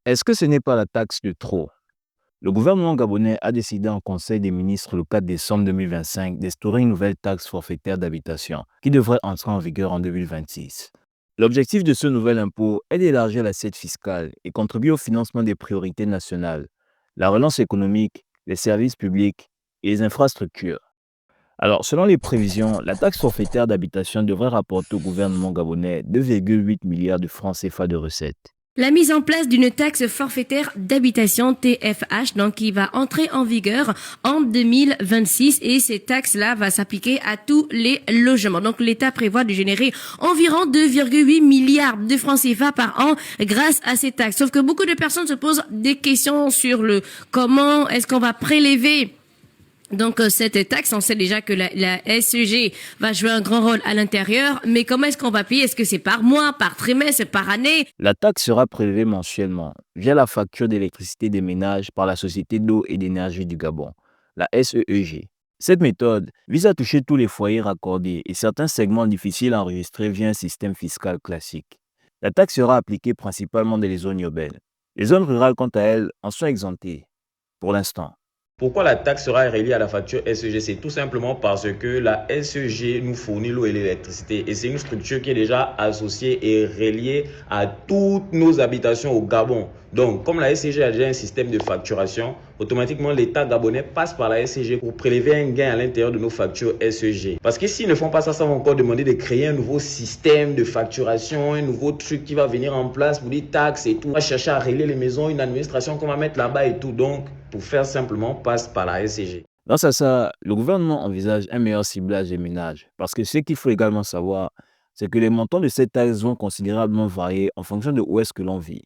est-ce que ce n'est pas la taxe de trop? Le gouvernement gabonais a décidé en Conseil des ministres le 4 décembre 2025 d'instaurer une nouvelle taxe forfaitaire d'habitation qui devrait entrer en vigueur en 2026. L'objectif de ce nouvel impôt est d'élargir l'assiette fiscale et contribuer au financement des priorités nationales, la relance économique, les services publics et les infrastructures. Alors, selon les prévisions, la taxe forfaitaire d'habitation devrait rapporter au gouvernement gabonais 2,8 milliards de francs CFA de recettes. La mise en place d'une taxe forfaitaire d'habitation TFH, donc qui va entrer en vigueur en 2026 et cette taxe-là va s'appliquer à tous les logements. Donc l'État prévoit de générer environ 2,8 milliards de francs CFA par an grâce à ces taxes. Sauf que beaucoup de personnes se posent des questions sur le comment est-ce qu'on va prélever donc cette taxe. On sait déjà que la SEG va jouer un grand rôle à l'intérieur, mais comment est-ce qu'on va payer? Est-ce que c'est par mois, par trimestre, par année? La taxe sera prélevée mensuellement via la facture d'électricité des ménages par la Société d'eau et d'énergie du Gabon, la SEEG. Cette méthode vise à toucher tous les foyers raccordés et certains segments difficiles à enregistrer via un système fiscal classique. La taxe sera appliquée principalement dans les zones urbaines. Les zones rurales, quant à elles, en sont exemptées pour l'instant. Pourquoi la taxe sera reliée à la facture SEG? C'est tout simplement parce que la SEG nous fournit l'eau et l'électricité et c'est une structure qui est déjà associée et reliée à toutes nos habitations au Gabon. Donc, comme la SEG a déjà un système de facturation, automatiquement l'État gabonais passe par la SEG pour prélever un gain à l'intérieur de nos factures SEG. Parce que s'ils ne font pas ça, ça va encore demander de créer un nouveau système de facturation, un nouveau truc qui va venir en place pour les taxes et tout. On va chercher à relier les maisons, une administration qu'on va mettre là-bas et tout. Donc, pour faire simplement, passe par la SCG. Grâce à ça, le gouvernement envisage un meilleur ciblage des ménages. Parce que ce qu'il faut également savoir, c'est que les montants de cette taxe vont considérablement varier en fonction de où est-ce que l'on vit.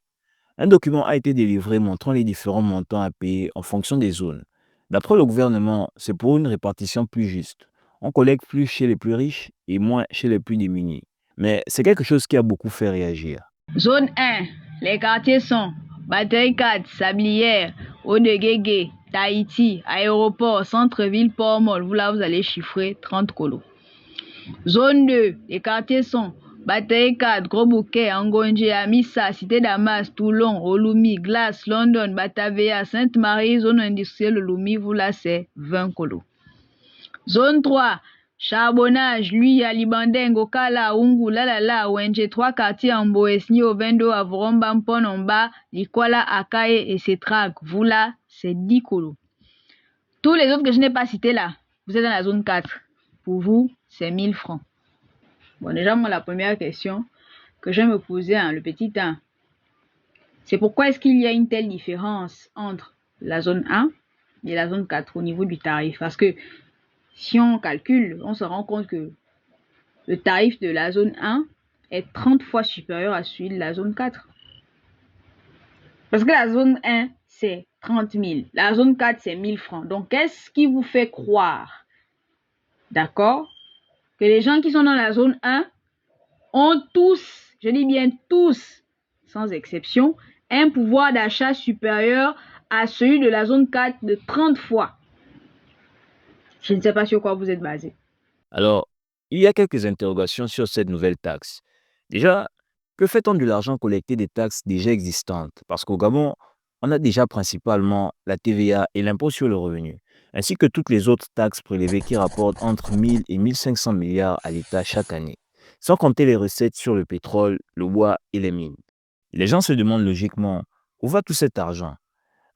Un document a été délivré montrant les différents montants à payer en fonction des zones. D'après le gouvernement, c'est pour une répartition plus juste. On collecte plus chez les plus riches et moins chez les plus démunis. Mais c'est quelque chose qui a beaucoup fait réagir. Zone 1, les quartiers sont Bataille 4, Sablière, Odeguégué, Tahiti, Aéroport, Centre-Ville, Port-Mol. Vous là, vous allez chiffrer 30 colos. Zone 2, les quartiers sont Bataille 4, Gros Bouquet, Angonje, Amissa, Cité Damas, Toulon, Olumi, Glace, London, Batavia, Sainte-Marie, zone industrielle Olumi. Vous là, c'est 20 colos. Zone 3, Charbonnage, lui, Alibandeng, Okala, Ungu, Lalala, Wenje, 3 quartiers en Boesni, Ovendo, Avoromba, Mponomba, Likwala, Akaye et Setrak. Vous là, c'est 10 colos. Tous les autres que je n'ai pas cités là, vous êtes dans la zone 4. Pour vous, c'est 1000 francs. Bon, déjà, moi, la première question que je vais me poser, le petit 1, c'est pourquoi est-ce qu'il y a une telle différence entre la zone 1 et la zone 4 au niveau du tarif? Parce que si on calcule, on se rend compte que le tarif de la zone 1 est 30 fois supérieur à celui de la zone 4. Parce que la zone 1, c'est 30 000. La zone 4, c'est 1000 francs. Donc, qu'est-ce qui vous fait croire, d'accord, que les gens qui sont dans la zone 1 ont tous, je dis bien tous, sans exception, un pouvoir d'achat supérieur à celui de la zone 4 de 30 fois? Je ne sais pas sur quoi vous êtes basé. Alors, il y a quelques interrogations sur cette nouvelle taxe. Déjà, que fait-on de l'argent collecté des taxes déjà existantes? Parce qu'au Gabon, on a déjà principalement la TVA et l'impôt sur le revenu, ainsi que toutes les autres taxes prélevées qui rapportent entre 1000 et 1500 milliards à l'État chaque année, sans compter les recettes sur le pétrole, le bois et les mines. Les gens se demandent logiquement où va tout cet argent.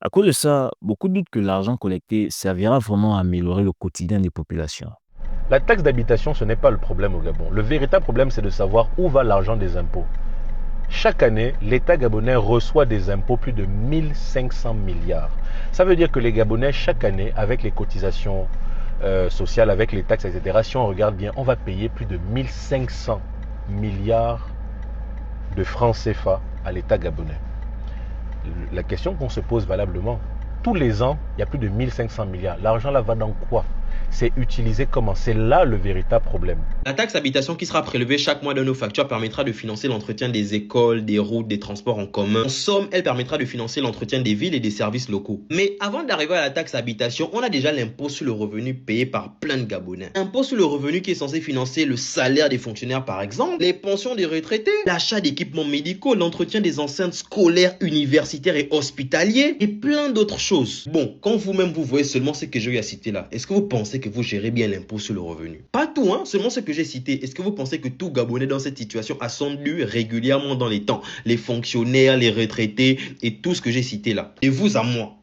À cause de ça, beaucoup doutent que l'argent collecté servira vraiment à améliorer le quotidien des populations. La taxe d'habitation, ce n'est pas le problème au Gabon. Le véritable problème, c'est de savoir où va l'argent des impôts. Chaque année, l'État gabonais reçoit des impôts plus de 1500 milliards. Ça veut dire que les Gabonais, chaque année, avec les cotisations sociales, avec les taxes, etc., si on regarde bien, on va payer plus de 1500 milliards de francs CFA à l'État gabonais. La question qu'on se pose valablement, tous les ans, il y a plus de 1500 milliards. L'argent là va dans quoi? c'est utilisé comment? C'est là le véritable problème. La taxe habitation qui sera prélevée chaque mois dans nos factures permettra de financer l'entretien des écoles, des routes, des transports en commun. En somme, elle permettra de financer l'entretien des villes et des services locaux. Mais avant d'arriver à la taxe habitation, on a déjà l'impôt sur le revenu payé par plein de Gabonais. Impôt sur le revenu qui est censé financer le salaire des fonctionnaires par exemple, les pensions des retraités, l'achat d'équipements médicaux, l'entretien des enceintes scolaires, universitaires et hospitaliers et plein d'autres choses. Bon, quand vous-même vous voyez seulement ce que j'ai eu à citer là, est-ce que vous pensez que vous gérez bien l'impôt sur le revenu? Pas tout, hein, seulement ce que j'ai cité. Est-ce que vous pensez que tout Gabonais dans cette situation a son dû régulièrement dans les temps? Les fonctionnaires, les retraités et tout ce que j'ai cité là. Et vous à moi.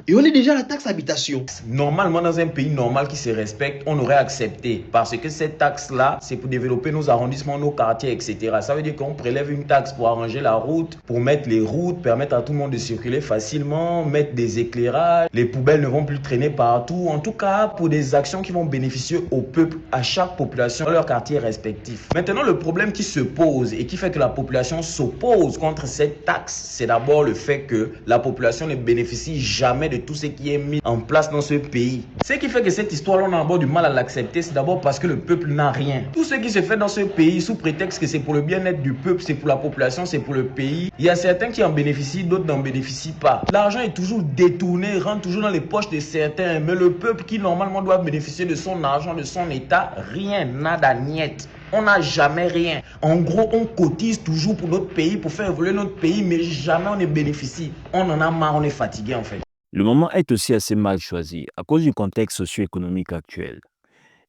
Et on est déjà à la taxe habitation. Normalement, dans un pays normal qui se respecte, on aurait accepté. Parce que cette taxe-là, c'est pour développer nos arrondissements, nos quartiers, etc. Ça veut dire qu'on prélève une taxe pour arranger la route, pour mettre les routes, permettre à tout le monde de circuler facilement, mettre des éclairages. Les poubelles ne vont plus traîner partout. En tout cas, pour des actions qui vont bénéficier au peuple, à chaque population, dans leur quartier respectif. Maintenant, le problème qui se pose et qui fait que la population s'oppose contre cette taxe, c'est d'abord le fait que la population ne bénéficie jamais de tout ce qui est mis en place dans ce pays. Ce qui fait que cette histoire-là, on a d'abord du mal à l'accepter, c'est d'abord parce que le peuple n'a rien. Tout ce qui se fait dans ce pays, sous prétexte que c'est pour le bien-être du peuple, c'est pour la population, c'est pour le pays, il y a certains qui en bénéficient, d'autres n'en bénéficient pas. L'argent est toujours détourné, rentre toujours dans les poches de certains, mais le peuple qui normalement doit bénéficier de son argent, de son état, rien, nada, niet. On n'a jamais rien. En gros, on cotise toujours pour notre pays, pour faire évoluer notre pays, mais jamais on ne bénéficie. On en a marre, on est fatigué en fait. Le moment est aussi assez mal choisi à cause du contexte socio-économique actuel.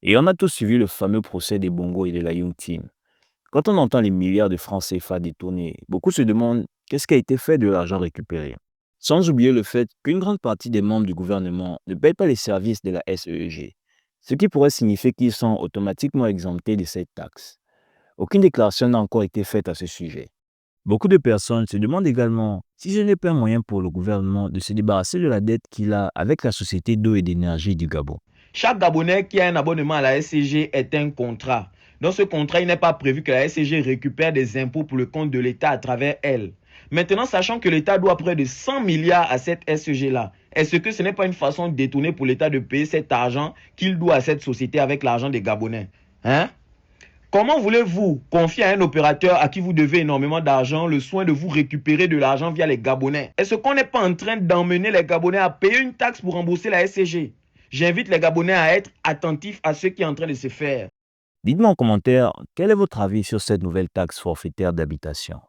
Et on a tous suivi le fameux procès des Bongo et de la Young Team. Quand on entend les milliards de francs CFA détournés, beaucoup se demandent qu'est-ce qui a été fait de l'argent récupéré. Sans oublier le fait qu'une grande partie des membres du gouvernement ne payent pas les services de la SEG, ce qui pourrait signifier qu'ils sont automatiquement exemptés de cette taxe. Aucune déclaration n'a encore été faite à ce sujet. Beaucoup de personnes se demandent également si ce n'est pas un moyen pour le gouvernement de se débarrasser de la dette qu'il a avec la société d'eau et d'énergie du Gabon. Chaque Gabonais qui a un abonnement à la SCG est un contrat. Dans ce contrat, il n'est pas prévu que la SCG récupère des impôts pour le compte de l'État à travers elle. Maintenant, sachant que l'État doit près de 100 milliards à cette SCG-là, est-ce que ce n'est pas une façon détournée pour l'État de payer cet argent qu'il doit à cette société avec l'argent des Gabonais? Hein? Comment voulez-vous confier à un opérateur à qui vous devez énormément d'argent le soin de vous récupérer de l'argent via les Gabonais? Est-ce qu'on n'est pas en train d'emmener les Gabonais à payer une taxe pour rembourser la SCG? J'invite les Gabonais à être attentifs à ce qui est en train de se faire. Dites-moi en commentaire quel est votre avis sur cette nouvelle taxe forfaitaire d'habitation.